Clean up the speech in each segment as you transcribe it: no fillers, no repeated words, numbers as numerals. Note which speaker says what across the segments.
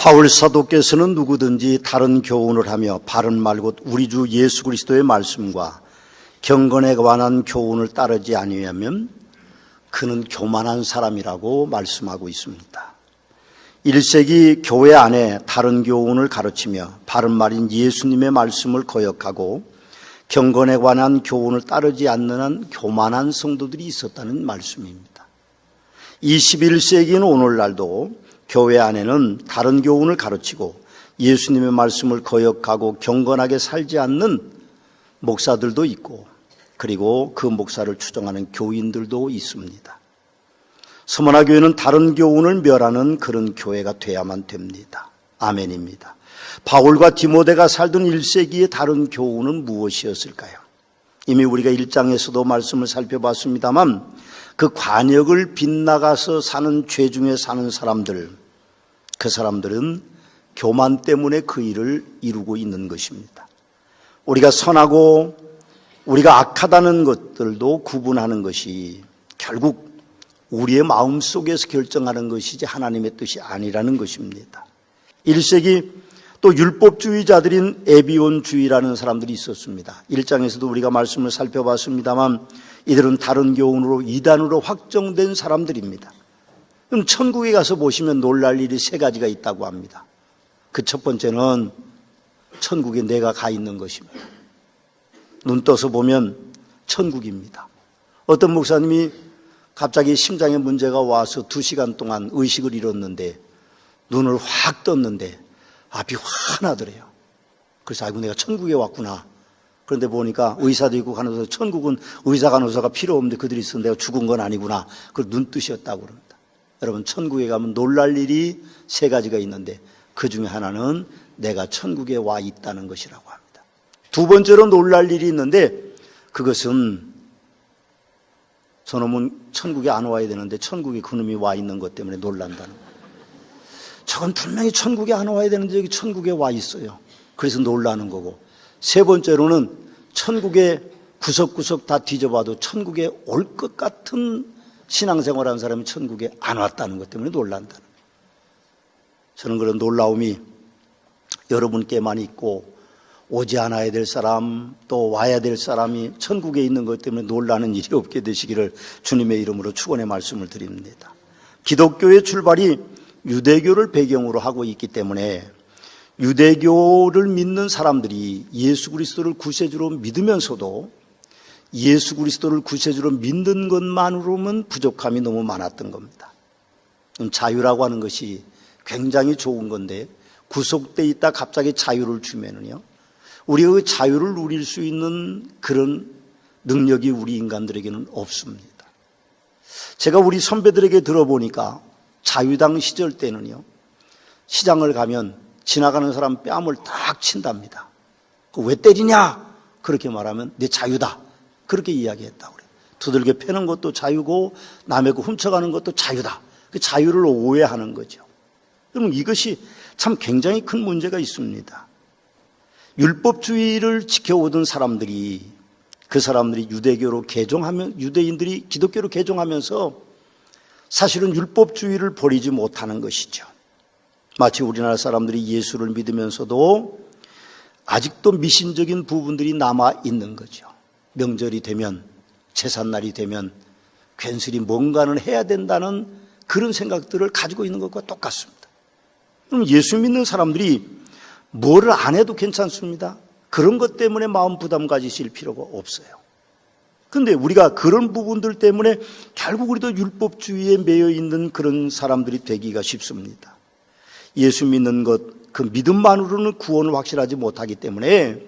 Speaker 1: 바울 사도께서는 누구든지 다른 교훈을 하며 바른 말 곧 우리 주 예수 그리스도의 말씀과 경건에 관한 교훈을 따르지 아니하면 그는 교만한 사람이라고 말씀하고 있습니다. 1세기 교회 안에 다른 교훈을 가르치며 바른 말인 예수님의 말씀을 거역하고 경건에 관한 교훈을 따르지 않는 한 교만한 성도들이 있었다는 말씀입니다. 21세기인 오늘날도 교회 안에는 다른 교훈을 가르치고 예수님의 말씀을 거역하고 경건하게 살지 않는 목사들도 있고, 그리고 그 목사를 추종하는 교인들도 있습니다. 서머나교회는 다른 교훈을 멸하는 그런 교회가 돼야만 됩니다. 아멘입니다. 바울과 디모데가 살던 1세기의 다른 교훈은 무엇이었을까요? 이미 우리가 1장에서도 말씀을 살펴봤습니다만 그 관역을 빗나가서 사는 죄 중에 사는 사람들, 그 사람들은 교만 때문에 그 일을 이루고 있는 것입니다. 우리가 선하고 우리가 악하다는 것들도 구분하는 것이 결국 우리의 마음 속에서 결정하는 것이지 하나님의 뜻이 아니라는 것입니다. 1세기 또 율법주의자들인 에비온주의라는 사람들이 있었습니다. 1장에서도 우리가 말씀을 살펴봤습니다만 이들은 다른 교훈으로 이단으로 확정된 사람들입니다. 그럼 천국에 가서 보시면 놀랄 일이 세 가지가 있다고 합니다. 그 첫 번째는 천국에 내가 가 있는 것입니다. 눈 떠서 보면 천국입니다. 어떤 목사님이 갑자기 심장에 문제가 와서 2시간 동안 의식을 잃었는데 눈을 확 떴는데 앞이 환하더래요. 그래서 아이고 내가 천국에 왔구나. 그런데 보니까 의사도 있고 간호사, 천국은 의사 간호사가 필요 없는데 그들이 있어서 내가 죽은 건 아니구나. 그걸 눈 뜨셨다고 그럽니다. 여러분 천국에 가면 놀랄 일이 세 가지가 있는데 그 중에 하나는 내가 천국에 와 있다는 것이라고 합니다. 두 번째로 놀랄 일이 있는데 그것은 저놈은 천국에 안 와야 되는데 천국에 그놈이 와 있는 것 때문에 놀란다는 거예요. 저건 분명히 천국에 안 와야 되는데 여기 천국에 와 있어요. 그래서 놀라는 거고, 세 번째로는 천국에 구석구석 다 뒤져봐도 천국에 올 것 같은 신앙생활하는 사람이 천국에 안 왔다는 것 때문에 놀란다는 거예요. 저는 그런 놀라움이 여러분께만 있고 오지 않아야 될 사람 또 와야 될 사람이 천국에 있는 것 때문에 놀라는 일이 없게 되시기를 주님의 이름으로 축원의 말씀을 드립니다. 기독교의 출발이 유대교를 배경으로 하고 있기 때문에 유대교를 믿는 사람들이 예수 그리스도를 구세주로 믿으면서도 예수 그리스도를 구세주로 믿는 것만으로는 부족함이 너무 많았던 겁니다. 자유라고 하는 것이 굉장히 좋은 건데 구속돼 있다 갑자기 자유를 주면은요, 우리가 그 자유를 누릴 수 있는 그런 능력이 우리 인간들에게는 없습니다. 제가 우리 선배들에게 들어보니까 자유당 시절 때는요, 시장을 가면 지나가는 사람 뺨을 딱 친답니다. 왜 때리냐? 그렇게 말하면 내 자유다. 그렇게 이야기했다고 그래요. 두들겨 패는 것도 자유고 남의 거 훔쳐가는 것도 자유다. 그 자유를 오해하는 거죠. 그러면 이것이 참 굉장히 큰 문제가 있습니다. 율법주의를 지켜오던 사람들이, 그 사람들이 유대교로 개종하면, 유대인들이 기독교로 개종하면서 사실은 율법주의를 버리지 못하는 것이죠. 마치 우리나라 사람들이 예수를 믿으면서도 아직도 미신적인 부분들이 남아 있는 거죠. 명절이 되면, 제삿날이 되면 괜스레 뭔가는 해야 된다는 그런 생각들을 가지고 있는 것과 똑같습니다. 그럼 예수 믿는 사람들이 뭐를 안 해도 괜찮습니다. 그런 것 때문에 마음 부담 가지실 필요가 없어요. 그런데 우리가 그런 부분들 때문에 결국 우리도 율법주의에 매여 있는 그런 사람들이 되기가 쉽습니다. 예수 믿는 것, 그 믿음만으로는 구원을 확실하지 못하기 때문에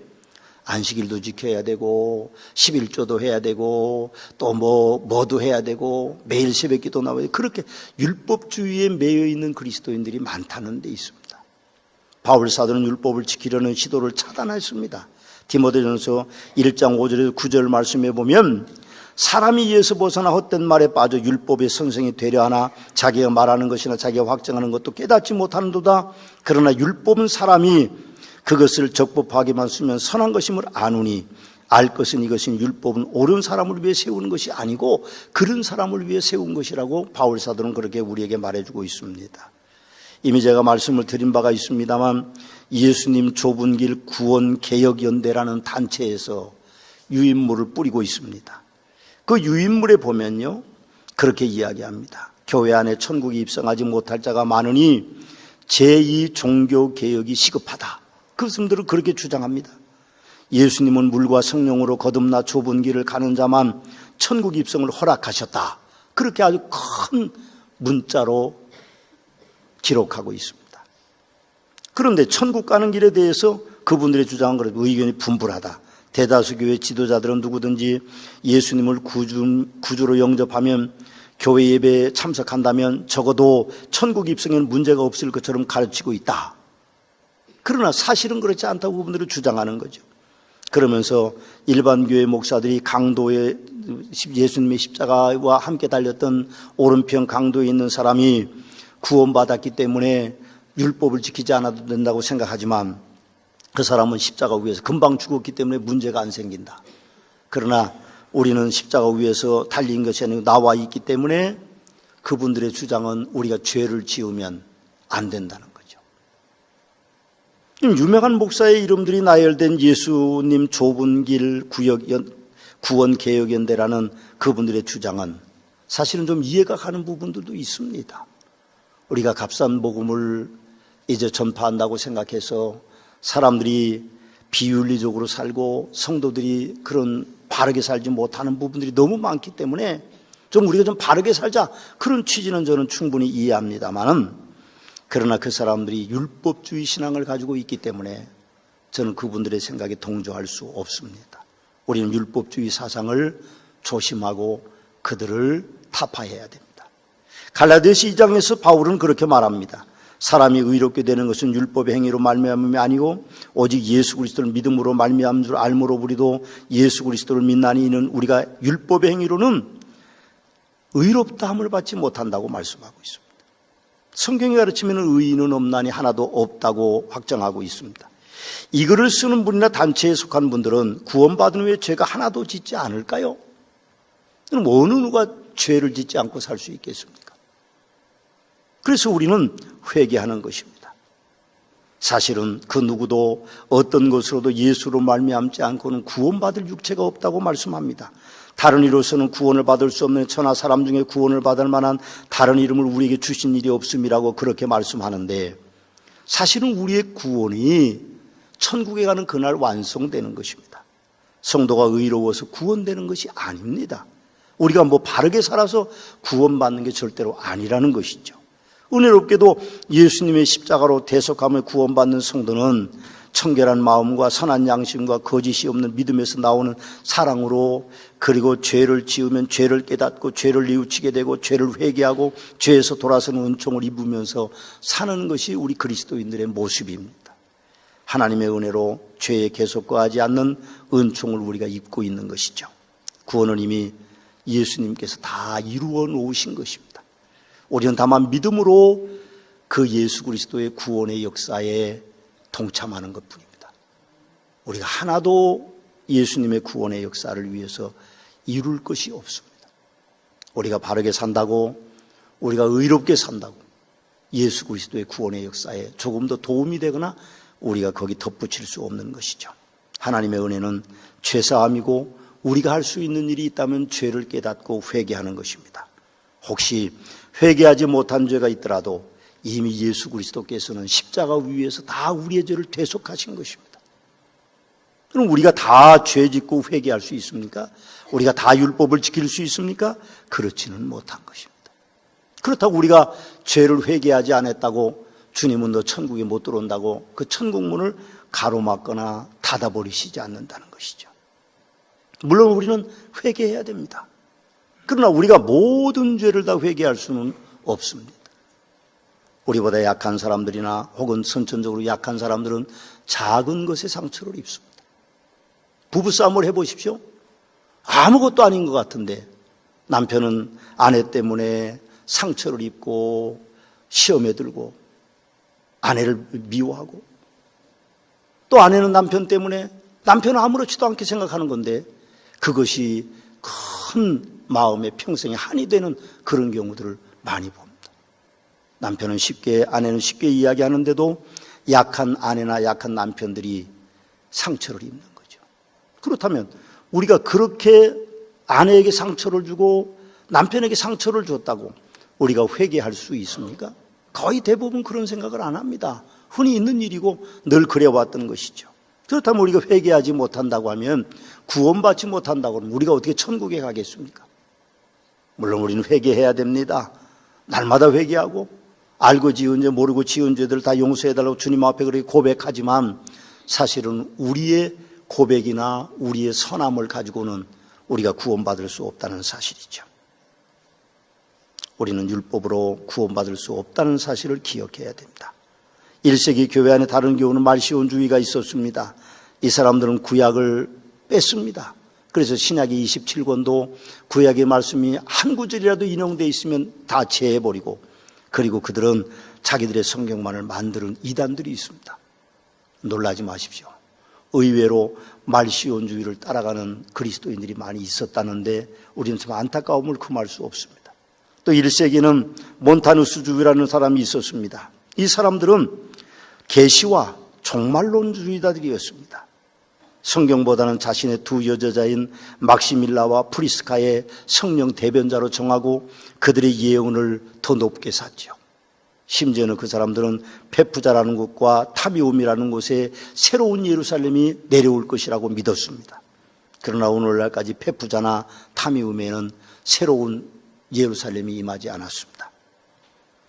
Speaker 1: 안식일도 지켜야 되고 11조도 해야 되고 또 뭐도 해야 되고 매일 새벽기도 나와야 되고, 그렇게 율법주의에 매여 있는 그리스도인들이 많다는 데 있습니다. 바울 사도는 율법을 지키려는 시도를 차단했습니다. 디모데전서 1장 5절에서 9절 말씀해 보면 사람이 이에서 벗어나 헛된 말에 빠져 율법의 선생이 되려 하나 자기가 말하는 것이나 자기가 확정하는 것도 깨닫지 못하는도다. 그러나 율법은 사람이 그것을 적법하게만 쓰면 선한 것임을 아노니 알 것은 이것은 율법은 옳은 사람을 위해 세우는 것이 아니고 그런 사람을 위해 세운 것이라고 바울 사도는 그렇게 우리에게 말해주고 있습니다. 이미 제가 말씀을 드린 바가 있습니다만 예수님 좁은 길 구원개혁연대라는 단체에서 유인물을 뿌리고 있습니다. 그 유인물에 보면요, 그렇게 이야기합니다. 교회 안에 천국에 입성하지 못할 자가 많으니 제2 종교개혁이 시급하다. 그분들은 그렇게 주장합니다. 예수님은 물과 성령으로 거듭나 좁은 길을 가는 자만 천국 입성을 허락하셨다. 그렇게 아주 큰 문자로 기록하고 있습니다. 그런데 천국 가는 길에 대해서 그분들의 주장은 그래도 의견이 분분하다. 대다수 교회 지도자들은 누구든지 예수님을 구주로 영접하면 교회 예배에 참석한다면 적어도 천국 입성에는 문제가 없을 것처럼 가르치고 있다. 그러나 사실은 그렇지 않다고 그분들은 주장하는 거죠. 그러면서 일반 교회 목사들이 강도에 예수님의 십자가와 함께 달렸던 오른편 강도에 있는 사람이 구원받았기 때문에 율법을 지키지 않아도 된다고 생각하지만 그 사람은 십자가 위에서 금방 죽었기 때문에 문제가 안 생긴다. 그러나 우리는 십자가 위에서 달린 것이 아니고 나와 있기 때문에 그분들의 주장은 우리가 죄를 지으면 안 된다는 거죠. 유명한 목사의 이름들이 나열된 예수님 좁은 길 구원개혁연대라는 그분들의 주장은 사실은 좀 이해가 가는 부분들도 있습니다. 우리가 값싼 복음을 이제 전파한다고 생각해서 사람들이 비윤리적으로 살고 성도들이 그런 바르게 살지 못하는 부분들이 너무 많기 때문에 좀 우리가 좀 바르게 살자, 그런 취지는 저는 충분히 이해합니다만은, 그러나 그 사람들이 율법주의 신앙을 가지고 있기 때문에 저는 그분들의 생각에 동조할 수 없습니다. 우리는 율법주의 사상을 조심하고 그들을 타파해야 됩니다. 갈라디아서 2장에서 바울은 그렇게 말합니다. 사람이 의롭게 되는 것은 율법의 행위로 말미암음이 아니고 오직 예수 그리스도를 믿음으로 말미암은 줄 알므로 우리도 예수 그리스도를 믿나니 이는 우리가 율법의 행위로는 의롭다함을 받지 못한다고 말씀하고 있습니다. 성경이 가르치면 의인은 없나니 하나도 없다고 확정하고 있습니다. 이 글을 쓰는 분이나 단체에 속한 분들은 구원받은 후에 죄가 하나도 짓지 않을까요? 그럼 어느 누가 죄를 짓지 않고 살 수 있겠습니까? 그래서 우리는 회개하는 것입니다. 사실은 그 누구도 어떤 것으로도 예수로 말미암지 않고는 구원받을 육체가 없다고 말씀합니다. 다른 이로서는 구원을 받을 수 없는 천하 사람 중에 구원을 받을 만한 다른 이름을 우리에게 주신 일이 없음이라고 그렇게 말씀하는데, 사실은 우리의 구원이 천국에 가는 그날 완성되는 것입니다. 성도가 의로워서 구원되는 것이 아닙니다. 우리가 바르게 살아서 구원받는 게 절대로 아니라는 것이죠. 은혜롭게도 예수님의 십자가로 대속함을 구원받는 성도는 청결한 마음과 선한 양심과 거짓이 없는 믿음에서 나오는 사랑으로, 그리고 죄를 지으면 죄를 깨닫고 죄를 뉘우치게 되고 죄를 회개하고 죄에서 돌아서는 은총을 입으면서 사는 것이 우리 그리스도인들의 모습입니다. 하나님의 은혜로 죄에 계속 거하지 않는 은총을 우리가 입고 있는 것이죠. 구원은 이미 예수님께서 다 이루어 놓으신 것입니다. 우리는 다만 믿음으로 그 예수 그리스도의 구원의 역사에 동참하는 것뿐입니다. 우리가 하나도 예수님의 구원의 역사를 위해서 이룰 것이 없습니다. 우리가 바르게 산다고, 우리가 의롭게 산다고 예수 그리스도의 구원의 역사에 조금 더 도움이 되거나 우리가 거기 덧붙일 수 없는 것이죠. 하나님의 은혜는 죄사함이고 우리가 할 수 있는 일이 있다면 죄를 깨닫고 회개하는 것입니다. 혹시 회개하지 못한 죄가 있더라도 이미 예수 그리스도께서는 십자가 위에서 다 우리의 죄를 대속하신 것입니다. 그럼 우리가 다 죄 짓고 회개할 수 있습니까? 우리가 다 율법을 지킬 수 있습니까? 그렇지는 못한 것입니다. 그렇다고 우리가 죄를 회개하지 않았다고 주님은 너 천국에 못 들어온다고 그 천국문을 가로막거나 닫아버리시지 않는다는 것이죠. 물론 우리는 회개해야 됩니다. 그러나 우리가 모든 죄를 다 회개할 수는 없습니다. 우리보다 약한 사람들이나 혹은 선천적으로 약한 사람들은 작은 것에 상처를 입습니다. 부부싸움을 해보십시오. 아무것도 아닌 것 같은데 남편은 아내 때문에 상처를 입고 시험에 들고 아내를 미워하고, 또 아내는 남편 때문에 남편은 아무렇지도 않게 생각하는 건데 그것이 큰 마음에 평생에 한이 되는 그런 경우들을 많이 봅니다. 남편은 쉽게, 아내는 쉽게 이야기하는데도 약한 아내나 약한 남편들이 상처를 입는 거죠. 그렇다면 우리가 그렇게 아내에게 상처를 주고 남편에게 상처를 줬다고 우리가 회개할 수 있습니까? 거의 대부분 그런 생각을 안 합니다. 흔히 있는 일이고 늘 그래왔던 것이죠. 그렇다면 우리가 회개하지 못한다고 하면, 구원받지 못한다고 하면 우리가 어떻게 천국에 가겠습니까? 물론 우리는 회개해야 됩니다. 날마다 회개하고 알고 지은 죄 모르고 지은 죄들 다 용서해달라고 주님 앞에 그렇게 고백하지만, 사실은 우리의 고백이나 우리의 선함을 가지고는 우리가 구원받을 수 없다는 사실이죠. 우리는 율법으로 구원받을 수 없다는 사실을 기억해야 됩니다. 1세기 교회 안에 다른 교우는 말시온주의가 있었습니다. 이 사람들은 구약을 뺐습니다. 그래서 신약의 27권도 구약의 말씀이 한 구절이라도 인용되어 있으면 다 제해버리고, 그리고 그들은 자기들의 성경만을 만드는 이단들이 있습니다. 놀라지 마십시오. 의외로 말시온주의를 따라가는 그리스도인들이 많이 있었다는데 우리는 참 안타까움을 금할 수 없습니다. 또 1세기는 몬타누스주의라는 사람이 있었습니다. 이 사람들은 계시와 종말론주의자들이었습니다. 성경보다는 자신의 두 여자자인 막시밀라와 프리스카의 성령 대변자로 정하고 그들의 예언을 더 높게 샀죠. 심지어는 그 사람들은 페푸자라는 곳과 타미움이라는 곳에 새로운 예루살렘이 내려올 것이라고 믿었습니다. 그러나 오늘날까지 페푸자나 타미움에는 새로운 예루살렘이 임하지 않았습니다.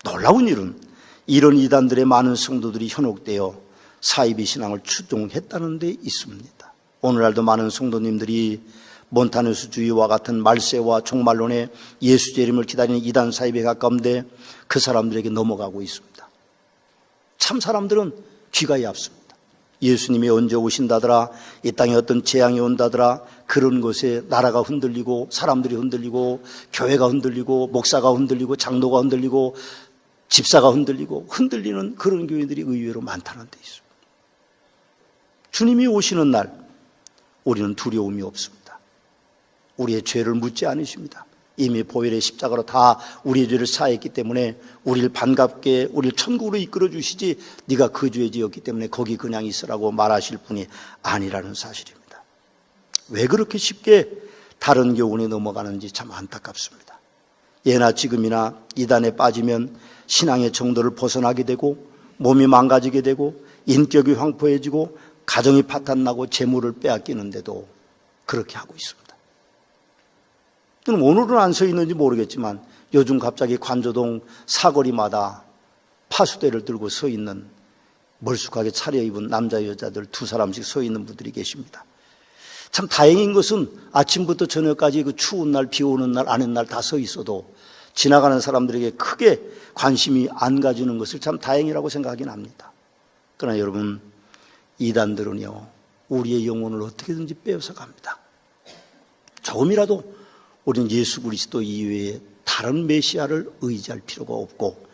Speaker 1: 놀라운 일은 이런 이단들의 많은 성도들이 현혹되어 사이비 신앙을 추종했다는 데 있습니다. 오늘날도 많은 성도님들이 몬타누스주의와 같은 말세와 종말론의 예수 재림을 기다리는 이단 사이비에 가까운데 그 사람들에게 넘어가고 있습니다. 참 사람들은 귀가 얇습니다. 예수님이 언제 오신다더라, 이 땅에 어떤 재앙이 온다더라, 그런 것에 나라가 흔들리고 사람들이 흔들리고 교회가 흔들리고 목사가 흔들리고 장로가 흔들리고 집사가 흔들리는 그런 교회들이 의외로 많다는 데 있습니다. 주님이 오시는 날 우리는 두려움이 없습니다. 우리의 죄를 묻지 않으십니다. 이미 보혈의 십자가로 다 우리의 죄를 사했기 때문에 우리를 반갑게 우리를 천국으로 이끌어 주시지, 네가 그 죄 지었기 때문에 거기 그냥 있으라고 말하실 분이 아니라는 사실입니다. 왜 그렇게 쉽게 다른 교훈에 넘어가는지 참 안타깝습니다. 예나 지금이나 이단에 빠지면 신앙의 정도를 벗어나게 되고 몸이 망가지게 되고 인격이 황폐해지고 가정이 파탄나고 재물을 빼앗기는데도 그렇게 하고 있습니다. 저는 오늘은 안 서 있는지 모르겠지만 요즘 갑자기 관저동 사거리마다 파수대를 들고 서 있는, 멀쑥하게 차려입은 남자 여자들 두 사람씩 서 있는 분들이 계십니다. 참 다행인 것은 아침부터 저녁까지 그 추운 날, 비 오는 날, 안 오는 날 다 서 있어도 지나가는 사람들에게 크게 관심이 안 가지는 것을 참 다행이라고 생각하긴 합니다. 그러나 여러분, 이단들은요, 우리의 영혼을 어떻게든지 빼앗아 갑니다. 조금이라도 우리는 예수 그리스도 이외에 다른 메시아를 의지할 필요가 없고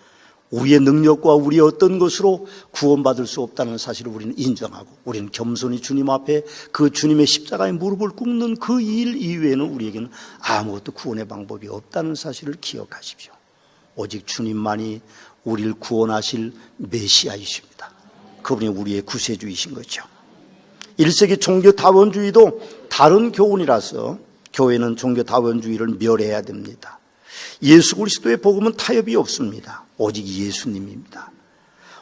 Speaker 1: 우리의 능력과 우리의 어떤 것으로 구원받을 수 없다는 사실을 우리는 인정하고, 우리는 겸손히 주님 앞에 그 주님의 십자가에 무릎을 꿇는 그 일 이외에는 우리에게는 아무것도 구원의 방법이 없다는 사실을 기억하십시오. 오직 주님만이 우리를 구원하실 메시아이십니다. 그분이 우리의 구세주이신 거죠. 1세기 종교다원주의도 다른 교훈이라서 교회는 종교다원주의를 멸해야 됩니다. 예수 그리스도의 복음은 타협이 없습니다. 오직 예수님입니다.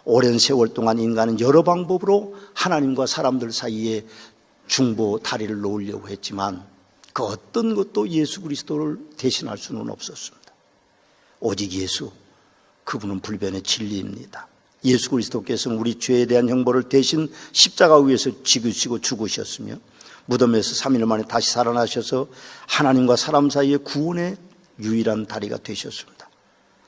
Speaker 1: 오랜 세월 동안 인간은 여러 방법으로 하나님과 사람들 사이에 중보 다리를 놓으려고 했지만 그 어떤 것도 예수 그리스도를 대신할 수는 없었습니다. 오직 예수, 그분은 불변의 진리입니다. 예수 그리스도께서는 우리 죄에 대한 형벌을 대신 십자가 위에서 지으시고 죽으셨으며 무덤에서 3일 만에 다시 살아나셔서 하나님과 사람 사이의 구원의 유일한 다리가 되셨습니다.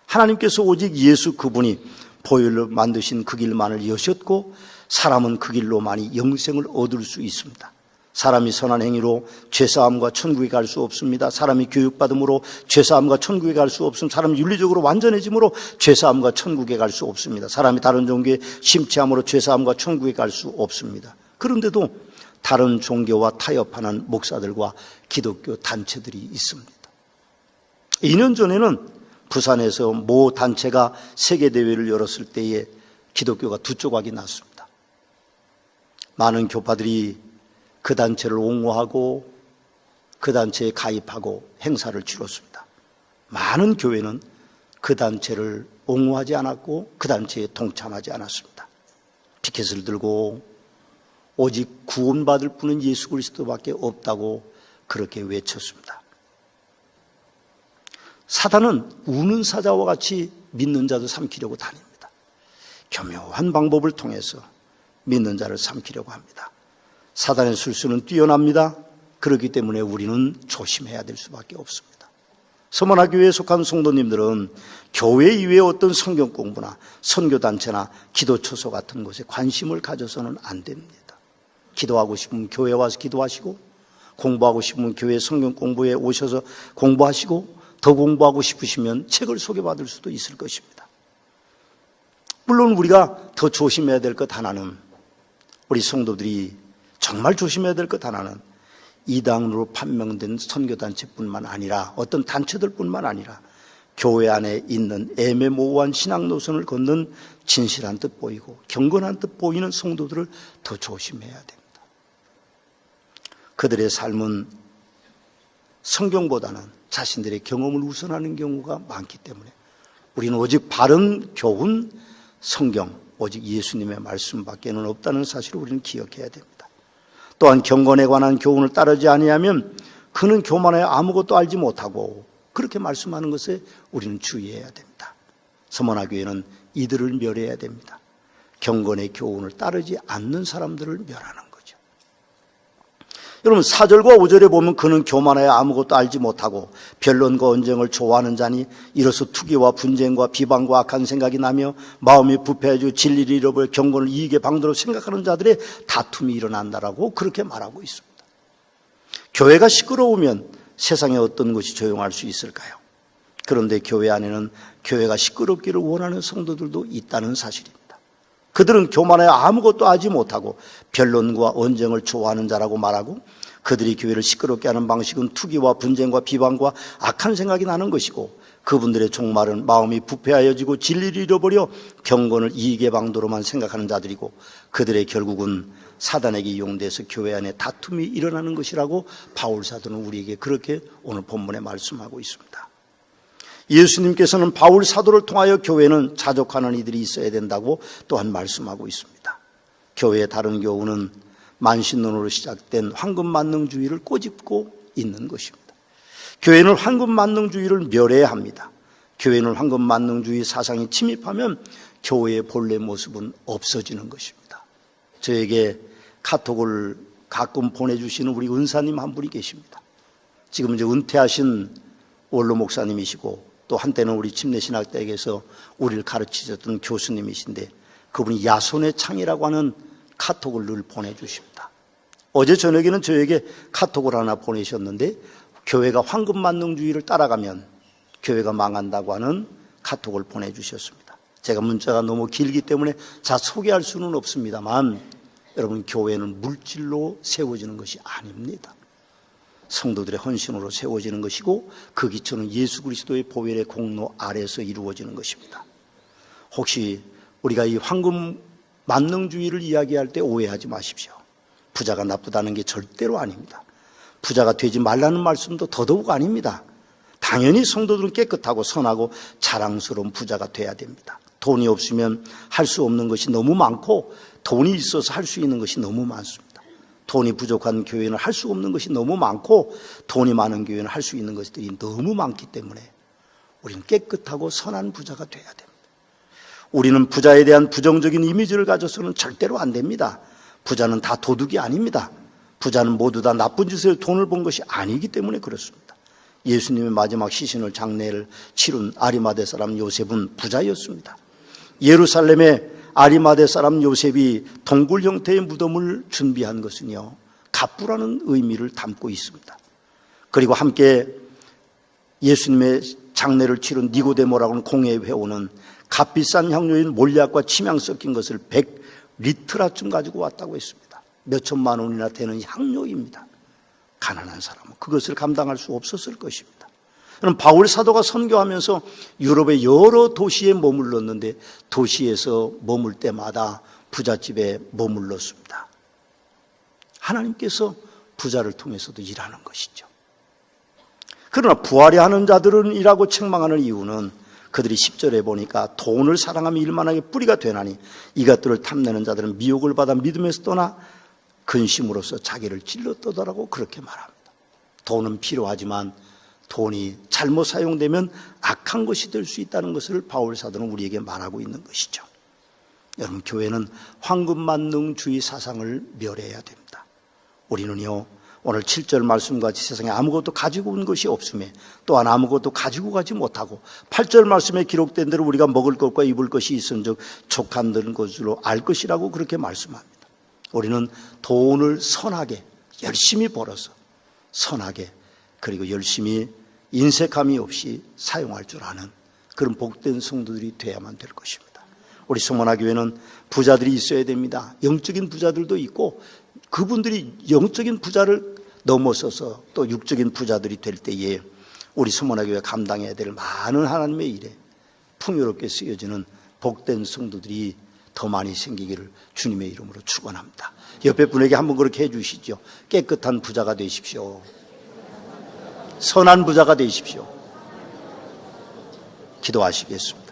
Speaker 1: 하나님께서 오직 예수 그분이 보혈로 만드신 그 길만을 여셨고 사람은 그 길로만이 영생을 얻을 수 있습니다. 사람이 선한 행위로 죄사함과 천국에 갈 수 없습니다. 사람이 교육받음으로 죄사함과 천국에 갈 수 없습니다. 사람이 윤리적으로 완전해짐으로 죄사함과 천국에 갈 수 없습니다. 사람이 다른 종교에 심취함으로 죄사함과 천국에 갈 수 없습니다. 그런데도 다른 종교와 타협하는 목사들과 기독교 단체들이 있습니다. 2년 전에는 부산에서 모 단체가 세계대회를 열었을 때에 기독교가 두 조각이 났습니다. 많은 교파들이 그 단체를 옹호하고 그 단체에 가입하고 행사를 치렀습니다. 많은 교회는 그 단체를 옹호하지 않았고 그 단체에 동참하지 않았습니다. 피켓을 들고 오직 구원받을 분은 예수 그리스도밖에 없다고 그렇게 외쳤습니다. 사단은 우는 사자와 같이 믿는 자도 삼키려고 다닙니다. 교묘한 방법을 통해서 믿는 자를 삼키려고 합니다. 사단의 술수는 뛰어납니다. 그렇기 때문에 우리는 조심해야 될 수밖에 없습니다. 서머나교회에 속한 성도님들은 교회 이외의 어떤 성경 공부나 선교단체나 기도처소 같은 곳에 관심을 가져서는 안 됩니다. 기도하고 싶으면 교회 와서 기도하시고, 공부하고 싶으면 교회 성경 공부에 오셔서 공부하시고, 더 공부하고 싶으시면 책을 소개받을 수도 있을 것입니다. 물론 우리가 더 조심해야 될 것 하나는, 우리 성도들이 정말 조심해야 될 것 하나는 이단으로 판명된 선교단체뿐만 아니라 어떤 단체들뿐만 아니라 교회 안에 있는 애매모호한 신앙 노선을 걷는 진실한 듯 보이고 경건한 듯 보이는 성도들을 더 조심해야 됩니다. 그들의 삶은 성경보다는 자신들의 경험을 우선하는 경우가 많기 때문에 우리는 오직 바른 교훈, 성경, 오직 예수님의 말씀밖에는 없다는 사실을 우리는 기억해야 됩니다. 또한 경건에 관한 교훈을 따르지 아니하면 그는 교만하여 아무것도 알지 못하고, 그렇게 말씀하는 것에 우리는 주의해야 됩니다. 서머나교회는 이들을 멸해야 됩니다. 경건의 교훈을 따르지 않는 사람들을 멸하는 거죠. 여러분, 4절과 5절에 보면 그는 교만하여 아무것도 알지 못하고 변론과 언쟁을 좋아하는 자니 이로써 투기와 분쟁과 비방과 악한 생각이 나며 마음이 부패하여 진리를 잃어버려 경건을 이익의 방도로 생각하는 자들의 다툼이 일어난다라고 그렇게 말하고 있습니다. 교회가 시끄러우면 세상에 어떤 것이 조용할 수 있을까요? 그런데 교회 안에는 교회가 시끄럽기를 원하는 성도들도 있다는 사실입니다. 그들은 교만하여 아무것도 하지 못하고 변론과 언쟁을 좋아하는 자라고 말하고, 그들이 교회를 시끄럽게 하는 방식은 투기와 분쟁과 비방과 악한 생각이 나는 것이고, 그분들의 종말은 마음이 부패하여지고 진리를 잃어버려 경건을 이익의 방도로만 생각하는 자들이고, 그들의 결국은 사단에게 이용돼서 교회 안에 다툼이 일어나는 것이라고 바울 사도는 우리에게 그렇게 오늘 본문에 말씀하고 있습니다. 예수님께서는 바울 사도를 통하여 교회는 자족하는 이들이 있어야 된다고 또한 말씀하고 있습니다. 교회의 다른 교훈은 만신론으로 시작된 황금만능주의를 꼬집고 있는 것입니다. 교회는 황금만능주의를 멸해야 합니다. 교회는 황금만능주의 사상이 침입하면 교회의 본래 모습은 없어지는 것입니다. 저에게 카톡을 가끔 보내주시는 우리 은사님 한 분이 계십니다. 지금 이제 은퇴하신 원로 목사님이시고 또 한때는 우리 침례신학대학에서 우리를 가르치셨던 교수님이신데, 그분이 야손의 창이라고 하는 카톡을 늘 보내주십니다. 어제 저녁에는 저에게 카톡을 하나 보내셨는데, 교회가 황금만능주의를 따라가면 교회가 망한다고 하는 카톡을 보내주셨습니다. 제가 문자가 너무 길기 때문에 다 소개할 수는 없습니다만, 여러분, 교회는 물질로 세워지는 것이 아닙니다. 성도들의 헌신으로 세워지는 것이고, 그 기초는 예수 그리스도의 보혈의 공로 아래서 이루어지는 것입니다. 혹시 우리가 이 황금 만능주의를 이야기할 때 오해하지 마십시오. 부자가 나쁘다는 게 절대로 아닙니다. 부자가 되지 말라는 말씀도 더더욱 아닙니다. 당연히 성도들은 깨끗하고 선하고 자랑스러운 부자가 돼야 됩니다. 돈이 없으면 할 수 없는 것이 너무 많고, 돈이 있어서 할 수 있는 것이 너무 많습니다. 돈이 부족한 교회는 할 수 없는 것이 너무 많고, 돈이 많은 교회는 할 수 있는 것들이 너무 많기 때문에 우리는 깨끗하고 선한 부자가 돼야 됩니다. 우리는 부자에 대한 부정적인 이미지를 가져서는 절대로 안 됩니다. 부자는 다 도둑이 아닙니다. 부자는 모두 다 나쁜 짓을 돈을 번 것이 아니기 때문에 그렇습니다. 예수님의 마지막 시신을 장례를 치룬 아리마대 사람 요셉은 부자였습니다. 예루살렘에 아리마대 사람 요셉이 동굴 형태의 무덤을 준비한 것은요, 갑부라는 의미를 담고 있습니다. 그리고 함께 예수님의 장례를 치른 니고데모라고는 공회 회원은 값비싼 향료인 몰약과 침향 섞인 것을 100리트라쯤 가지고 왔다고 했습니다. 몇 천만 원이나 되는 향료입니다. 가난한 사람은 그것을 감당할 수 없었을 것입니다. 그럼 바울 사도가 선교하면서 유럽의 여러 도시에 머물렀는데 도시에서 머물 때마다 부잣집에 머물렀습니다. 하나님께서 부자를 통해서도 일하는 것이죠. 그러나 부하려 하는 자들은 이라고 책망하는 이유는 그들이 10절에 보니까 돈을 사랑하며 일만하게 뿌리가 되나니 이것들을 탐내는 자들은 미혹을 받아 믿음에서 떠나 근심으로써 자기를 찔렀더라고 그렇게 말합니다. 돈은 필요하지만 돈이 잘못 사용되면 악한 것이 될 수 있다는 것을 바울 사도는 우리에게 말하고 있는 것이죠. 여러분, 교회는 황금만능주의 사상을 멸해야 됩니다. 우리는요, 오늘 7절 말씀같이 세상에 아무것도 가지고 온 것이 없음에 또한 아무것도 가지고 가지 못하고 8절 말씀에 기록된 대로 우리가 먹을 것과 입을 것이 있은즉 족한된 것으로 알 것이라고 그렇게 말씀합니다. 우리는 돈을 선하게 열심히 벌어서 선하게 그리고 열심히 인색함이 없이 사용할 줄 아는 그런 복된 성도들이 돼야만 될 것입니다. 우리 성문화교회는 부자들이 있어야 됩니다. 영적인 부자들도 있고 그분들이 영적인 부자를 넘어서서 또 육적인 부자들이 될 때에 우리 성문화교회가 감당해야 될 많은 하나님의 일에 풍요롭게 쓰여지는 복된 성도들이 더 많이 생기기를 주님의 이름으로 축원합니다. 옆에 분에게 한번 그렇게 해주시죠. 깨끗한 부자가 되십시오. 선한 부자가 되십시오. 기도하시겠습니다.